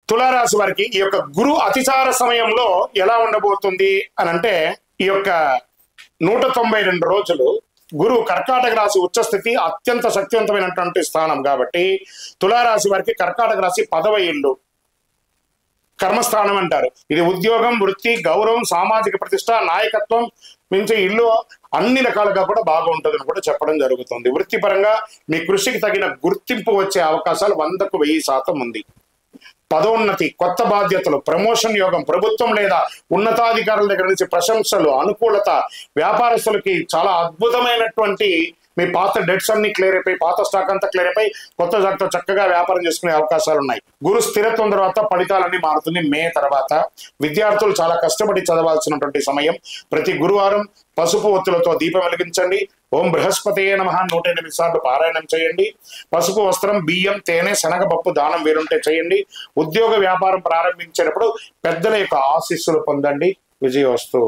తులారాశి వారికి ఈ యొక్క గురు అతిచార సమయంలో ఎలా ఉండబోతుంది అని అంటే, ఈ యొక్క 192 రోజులు గురు కర్కాటక రాశి ఉచ్చస్థితి అత్యంత శక్తివంతమైనటువంటి స్థానం కాబట్టి తులారాశి వారికి కర్కాటక రాశి 10వ ఇల్లు, కర్మస్థానం అంటారు. ఇది ఉద్యోగం, వృత్తి, గౌరవం, సామాజిక ప్రతిష్ట, నాయకత్వం మించి ఇల్లు అన్ని రకాలుగా కూడా బాగుంటుందని కూడా చెప్పడం జరుగుతుంది. వృత్తిపరంగా మీ కృషికి తగిన గుర్తింపు వచ్చే అవకాశాలు 100కు 1000% ఉంది. పదోన్నతి, కొత్త బాధ్యతలు, ప్రమోషన్ యోగం, ప్రభుత్వం లేదా ఉన్నతాధికారుల దగ్గర నుంచి ప్రశంసలు, అనుకూలత, వ్యాపారస్తులకి చాలా అద్భుతమైనటువంటి మీ పాత డెట్స్ అన్ని క్లియర్ అయిపోయి, పాత స్టాక్ అంతా క్లియర్ అయిపోయి కొత్త స్టాక్తో చక్కగా వ్యాపారం చేసుకునే అవకాశాలు ఉన్నాయి. గురు స్థిరత్వం తర్వాత ఫలితాలన్నీ మారుతుంది. మే తర్వాత విద్యార్థులు చాలా కష్టపడి చదవాల్సినటువంటి సమయం. ప్రతి గురువారం పసుపు ఒత్తులతో దీపం వెలిగించండి. ఓం బృహస్పతయే నమః 108 సార్లు పారాయణం చేయండి. పసుపు వస్త్రం, బియ్యం, తేనె, శనగపప్పు దానం వీరుంటే చేయండి. ఉద్యోగ వ్యాపారం ప్రారంభించేటప్పుడు పెద్దల యొక్క ఆశీస్సులు పొందండి. విజయోస్తు.